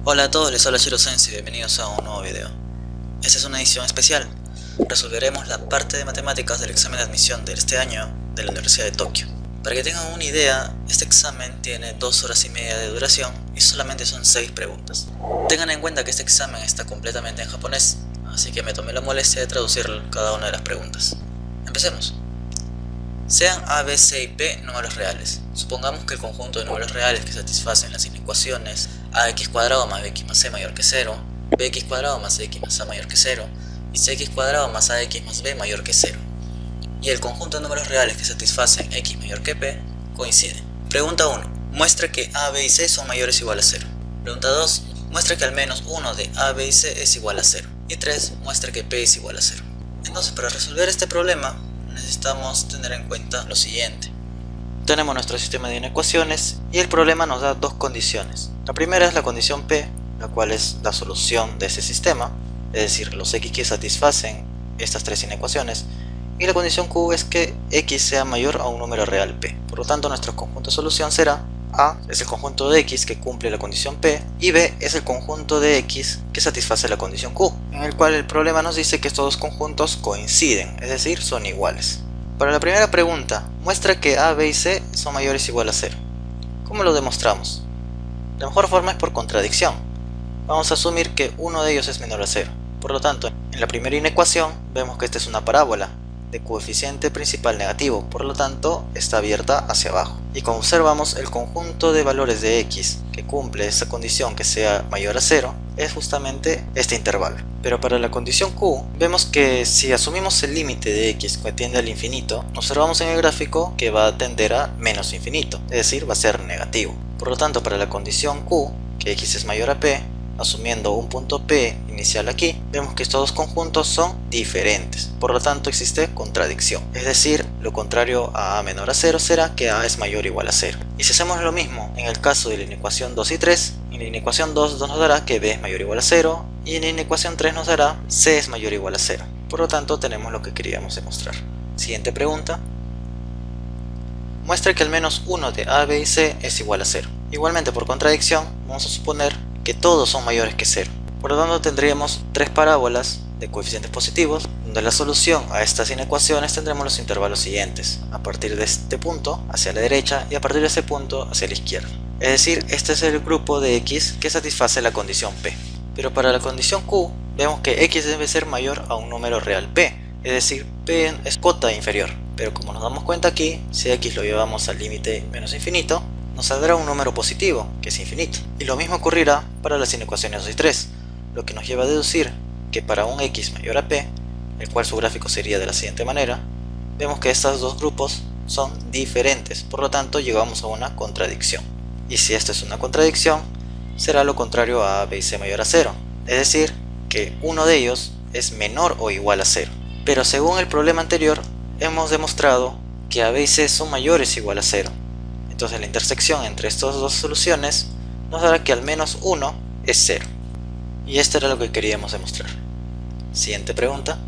Hola a todos, les habla Shiro Sensei y bienvenidos a un nuevo video. Esta es una edición especial. Resolveremos la parte de matemáticas del examen de admisión de este año de la Universidad de Tokio. Para que tengan una idea, este examen tiene 2 horas y media de duración y solamente son 6 preguntas. Tengan en cuenta que este examen está completamente en japonés, así que me tomé la molestia de traducir cada una de las preguntas. Empecemos. Sean a, b, c y p números reales. Supongamos que el conjunto de números reales que satisfacen las inecuaciones ax cuadrado más bx más c mayor que 0, bx cuadrado más x más a mayor que 0 y cx cuadrado más ax más b mayor que 0. Y el conjunto de números reales que satisfacen x mayor que p coinciden. Pregunta 1. Muestra que a, b y c son mayores o igual a 0. Pregunta 2. Muestra que al menos uno de a, b y c es igual a 0. Y 3. Muestra que p es igual a 0. Entonces, para resolver este problema necesitamos tener en cuenta lo siguiente. Tenemos nuestro sistema de inecuaciones y el problema nos da dos condiciones. La primera es la condición P, la cual es la solución de ese sistema, es decir, los x que satisfacen estas tres inecuaciones, y la condición Q es que x sea mayor a un número real P. Por lo tanto, nuestro conjunto de solución será A es el conjunto de x que cumple la condición P y B es el conjunto de x que satisface la condición Q, en el cual el problema nos dice que estos dos conjuntos coinciden, es decir, son iguales. Para la primera pregunta, muestra que A, B y C son mayores o igual a 0. ¿Cómo lo demostramos? La mejor forma es por contradicción. Vamos a asumir que uno de ellos es menor a 0. Por lo tanto, en la primera inecuación vemos que esta es una parábola de coeficiente principal negativo, por lo tanto está abierta hacia abajo. Y como observamos, el conjunto de valores de x que cumple esa condición que sea mayor a 0 es justamente este intervalo. Pero para la condición Q, vemos que si asumimos el límite de x que tiende al infinito, observamos en el gráfico que va a tender a menos infinito, es decir, va a ser negativo. Por lo tanto, para la condición Q, que x es mayor a p, asumiendo un punto P inicial aquí, vemos que estos dos conjuntos son diferentes, por lo tanto existe contradicción, es decir, lo contrario a menor a 0 será que A es mayor o igual a 0. Y si hacemos lo mismo en el caso de la inecuación 2 y 3, en la inecuación 2 nos dará que B es mayor o igual a 0 y en la inecuación 3 nos dará C es mayor o igual a 0. Por lo tanto tenemos lo que queríamos demostrar. Siguiente pregunta. Muestra que al menos uno de A, B y C es igual a 0. Igualmente por contradicción vamos a suponer que todos son mayores que 0. Por lo tanto tendríamos tres parábolas de coeficientes positivos, donde la solución a estas inecuaciones tendremos los intervalos siguientes, a partir de este punto hacia la derecha y a partir de ese punto hacia la izquierda. Es decir, este es el grupo de x que satisface la condición P. Pero para la condición Q, vemos que x debe ser mayor a un número real P, es decir, P es cota inferior. Pero como nos damos cuenta aquí, si x lo llevamos al límite menos infinito, nos saldrá un número positivo, que es infinito. Y lo mismo ocurrirá para las inecuaciones 2 y 3, lo que nos lleva a deducir que para un x mayor a p, el cual su gráfico sería de la siguiente manera, vemos que estos dos grupos son diferentes, por lo tanto llegamos a una contradicción. Y si esta es una contradicción, será lo contrario a b y c mayor a 0, es decir, que uno de ellos es menor o igual a 0. Pero según el problema anterior, hemos demostrado que a b y c son mayores o igual a 0. Entonces la intersección entre estas dos soluciones nos dará que al menos uno es 0. Y esto era lo que queríamos demostrar. Siguiente pregunta.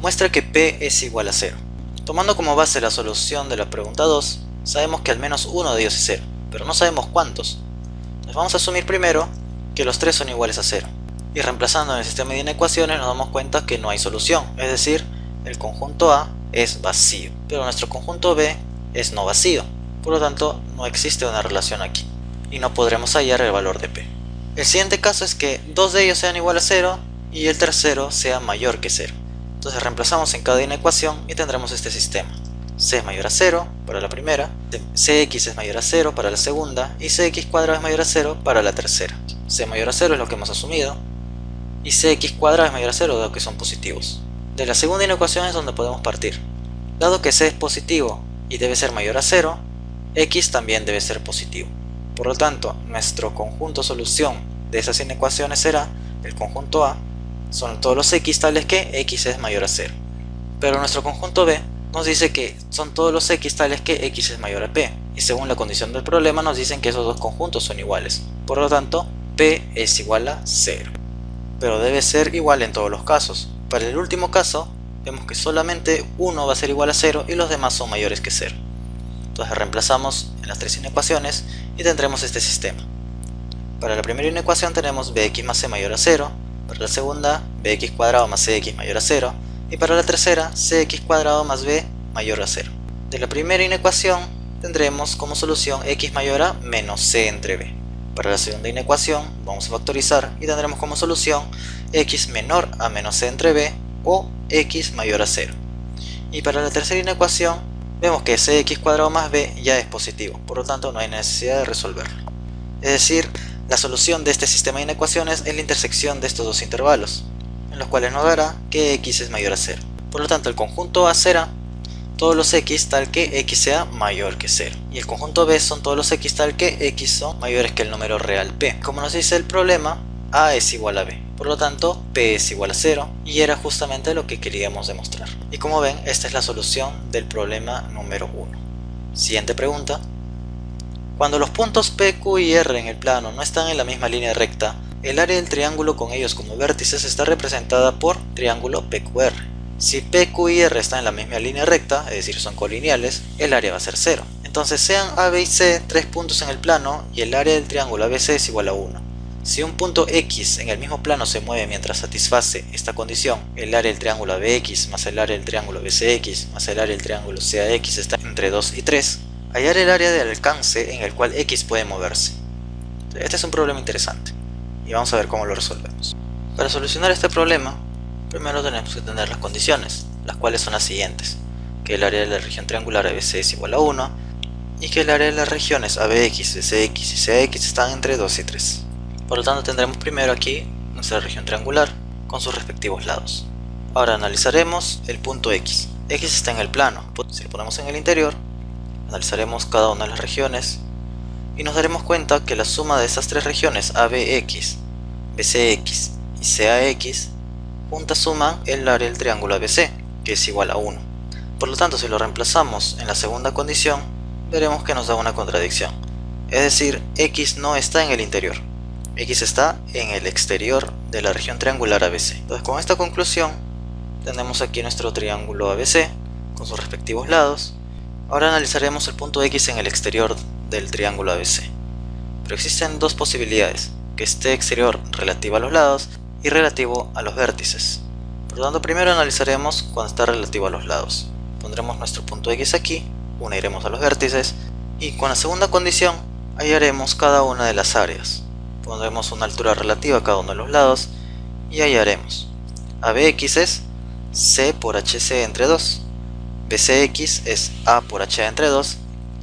Muestra que P es igual a 0. Tomando como base la solución de la pregunta 2, sabemos que al menos uno de ellos es 0, pero no sabemos cuántos. Nos vamos a asumir primero que los tres son iguales a 0. Y reemplazando en el sistema de inecuaciones nos damos cuenta que no hay solución, es decir, el conjunto A es vacío, pero nuestro conjunto B es no vacío, por lo tanto no existe una relación aquí y no podremos hallar el valor de P. El siguiente caso es que dos de ellos sean igual a 0 y el tercero sea mayor que 0. Entonces reemplazamos en cada inecuación y tendremos este sistema. C es mayor a 0 para la primera, Cx es mayor a 0 para la segunda y Cx cuadrado es mayor a 0 para la tercera. C mayor a 0 es lo que hemos asumido y Cx cuadrado es mayor a 0 dado que son positivos. De la segunda inecuación es donde podemos partir. Dado que C es positivo y debe ser mayor a 0, x también debe ser positivo. Por lo tanto, nuestro conjunto solución de esas inecuaciones será el conjunto A, son todos los x tales que x es mayor a 0. Pero nuestro conjunto B nos dice que son todos los x tales que x es mayor a p, y según la condición del problema nos dicen que esos dos conjuntos son iguales. Por lo tanto, p es igual a 0. Pero debe ser igual en todos los casos. Para el último caso, vemos que solamente uno va a ser igual a 0 y los demás son mayores que 0. Entonces reemplazamos en las tres inecuaciones y tendremos este sistema. Para la primera inecuación tenemos bx más c mayor a 0, para la segunda bx cuadrado más cx mayor a 0 y para la tercera cx cuadrado más b mayor a 0. De la primera inecuación tendremos como solución x mayor a menos c entre b. Para la segunda inecuación vamos a factorizar y tendremos como solución x menor a menos c entre b o x mayor a 0. Y para la tercera inecuación vemos que cx cuadrado más b ya es positivo, por lo tanto no hay necesidad de resolverlo. Es decir, la solución de este sistema de inecuaciones es la intersección de estos dos intervalos, en los cuales nos dará que x es mayor a 0. Por lo tanto, el conjunto A será todos los x tal que x sea mayor que 0. Y el conjunto B son todos los x tal que x son mayores que el número real p. Como nos dice el problema, A es igual a B. Por lo tanto, p es igual a 0 y era justamente lo que queríamos demostrar. Y como ven, esta es la solución del problema número 1. Siguiente pregunta. Cuando los puntos P, Q y R en el plano no están en la misma línea recta, el área del triángulo con ellos como vértices está representada por triángulo PQR. Si P, Q y R están en la misma línea recta, es decir, son colineales, el área va a ser 0. Entonces sean A, B y C tres puntos en el plano y el área del triángulo ABC es igual a 1. Si un punto X en el mismo plano se mueve mientras satisface esta condición, el área del triángulo ABX más el área del triángulo BCX más el área del triángulo CAX está entre 2 y 3, hallar el área del alcance en el cual X puede moverse. Este es un problema interesante y vamos a ver cómo lo resolvemos. Para solucionar este problema, primero tenemos que tener las condiciones, las cuales son las siguientes: que el área de la región triangular ABC es igual a 1 y que el área de las regiones ABX, BCX y CAX están entre 2 y 3. Por lo tanto tendremos primero aquí nuestra región triangular con sus respectivos lados. Ahora analizaremos el punto X. X está en el plano, si lo ponemos en el interior, analizaremos cada una de las regiones y nos daremos cuenta que la suma de estas tres regiones ABX, BCX y CAX juntas suman el área del triángulo ABC, que es igual a 1. Por lo tanto, si lo reemplazamos en la segunda condición, veremos que nos da una contradicción. Es decir, X no está en el interior, X está en el exterior de la región triangular ABC. Entonces, con esta conclusión, tenemos aquí nuestro triángulo ABC con sus respectivos lados. Ahora analizaremos el punto X en el exterior del triángulo ABC. Pero existen dos posibilidades: que esté exterior relativo a los lados y relativo a los vértices. Por lo tanto, primero analizaremos cuando está relativo a los lados. Pondremos nuestro punto X aquí, uniremos a los vértices y con la segunda condición hallaremos cada una de las áreas. Pondremos una altura relativa a cada uno de los lados y hallaremos ABX es C por HC entre 2, BCX es A por HA entre 2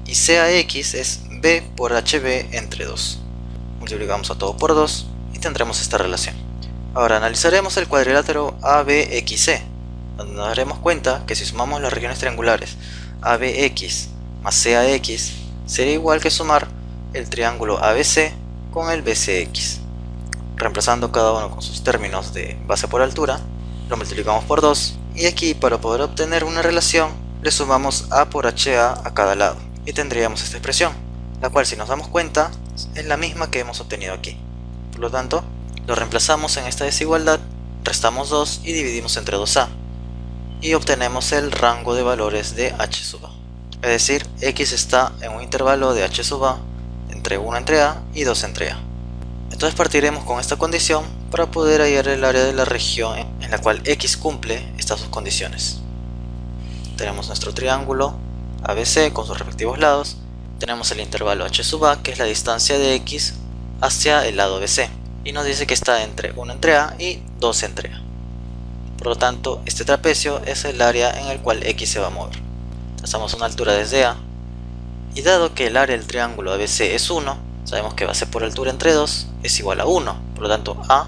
y CAX es B por HB entre 2. Multiplicamos a todo por 2 y tendremos esta relación. Ahora analizaremos el cuadrilátero ABXC, donde nos daremos cuenta que si sumamos las regiones triangulares ABX más CAX sería igual que sumar el triángulo ABC con el BCX. Reemplazando cada uno con sus términos de base por altura, lo multiplicamos por 2 y aquí, para poder obtener una relación, le sumamos A por HA a cada lado y tendríamos esta expresión, la cual, si nos damos cuenta, es la misma que hemos obtenido aquí. Por lo tanto, lo reemplazamos en esta desigualdad, restamos 2 y dividimos entre 2a y obtenemos el rango de valores de h sub a. Es decir, x está en un intervalo de h sub a entre 1 entre a y 2 entre a. Entonces partiremos con esta condición para poder hallar el área de la región en la cual x cumple estas dos condiciones. Tenemos nuestro triángulo ABC con sus respectivos lados, tenemos el intervalo h sub a, que es la distancia de x hacia el lado BC, y nos dice que está entre 1 entre a y 2 entre a. Por lo tanto, este trapecio es el área en el cual x se va a mover. Trazamos una altura desde a, y dado que el área del triángulo ABC es 1, sabemos que base por altura entre 2 es igual a 1, por lo tanto a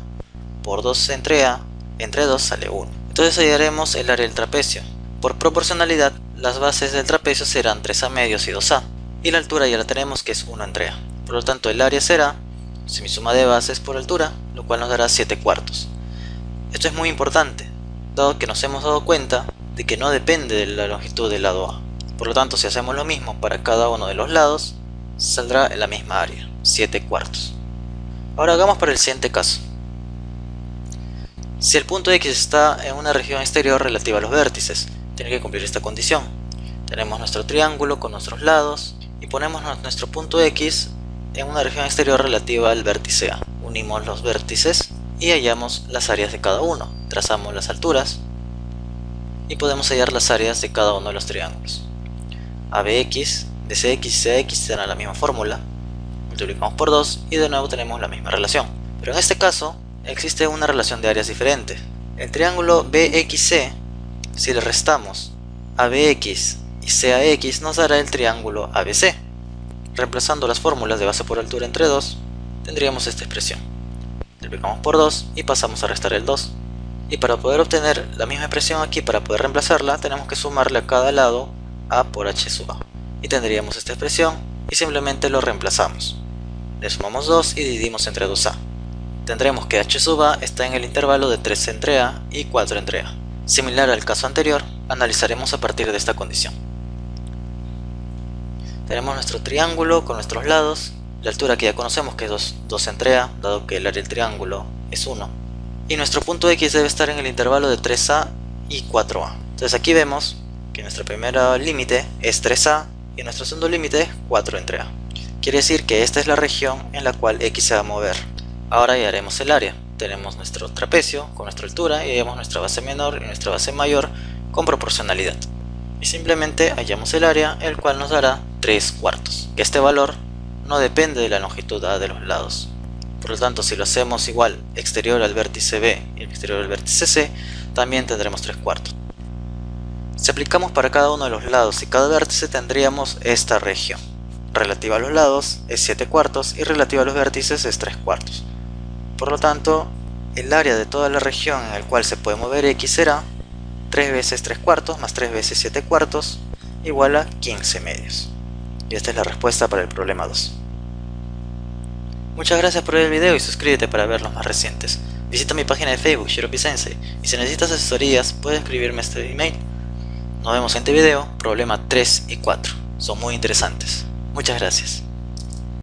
por 2 entre a entre 2 sale 1. Entonces hallaremos el área del trapecio. Por proporcionalidad, las bases del trapecio serán 3a medios y 2a, y la altura ya la tenemos, que es 1 entre a. Por lo tanto, el área será semisuma de bases por altura, lo cual nos dará 7 cuartos. Esto es muy importante, dado que nos hemos dado cuenta de que no depende de la longitud del lado A. Por lo tanto, si hacemos lo mismo para cada uno de los lados, saldrá en la misma área, 7 cuartos. Ahora hagamos para el siguiente caso. Si el punto X está en una región exterior relativa a los vértices, tiene que cumplir esta condición. Tenemos nuestro triángulo con nuestros lados y ponemos nuestro punto X en una región exterior relativa al vértice A. Unimos los vértices y hallamos las áreas de cada uno. Trazamos las alturas y podemos hallar las áreas de cada uno de los triángulos. ABX, DCX y CX tendrán la misma fórmula. Multiplicamos por 2 y de nuevo tenemos la misma relación. Pero en este caso existe una relación de áreas diferente. El triángulo BXC, si le restamos ABX y CAX, nos dará el triángulo ABC. Reemplazando las fórmulas de base por altura entre 2, tendríamos esta expresión. Multiplicamos por 2 y pasamos a restar el 2. Y para poder obtener la misma expresión aquí, para poder reemplazarla, tenemos que sumarle a cada lado A por H sub A. Y tendríamos esta expresión y simplemente lo reemplazamos. Le sumamos 2 y dividimos entre 2A. Tendremos que H sub A está en el intervalo de 3 entre A y 4 entre A. Similar al caso anterior, analizaremos a partir de esta condición. Tenemos nuestro triángulo con nuestros lados, la altura que ya conocemos que es 2 entre A, dado que el área del triángulo es 1. Y nuestro punto X debe estar en el intervalo de 3A y 4A. Entonces aquí vemos que nuestro primer límite es 3A y nuestro segundo límite es 4 entre A. Quiere decir que esta es la región en la cual X se va a mover. Ahora ya haremos el área. Tenemos nuestro trapecio con nuestra altura y hallamos nuestra base menor y nuestra base mayor con proporcionalidad. Y simplemente hallamos el área, el cual nos dará 3/4. Este valor no depende de la longitud A de los lados. Por lo tanto, si lo hacemos igual exterior al vértice B y exterior al vértice C, también tendremos 3/4. Si aplicamos para cada uno de los lados y cada vértice, tendríamos esta región. Relativa a los lados es 7/4 y relativa a los vértices es 3/4. Por lo tanto, el área de toda la región en la cual se puede mover X será 3 veces 3/4 más 3 veces 7/4 igual a 15 medios. Y esta es la respuesta para el problema 2. Muchas gracias por ver el video y suscríbete para ver los más recientes. Visita mi página de Facebook, Shiropi Sensei, y si necesitas asesorías puedes escribirme a este email. Nos vemos en este video, problema 3 y 4. Son muy interesantes. Muchas gracias.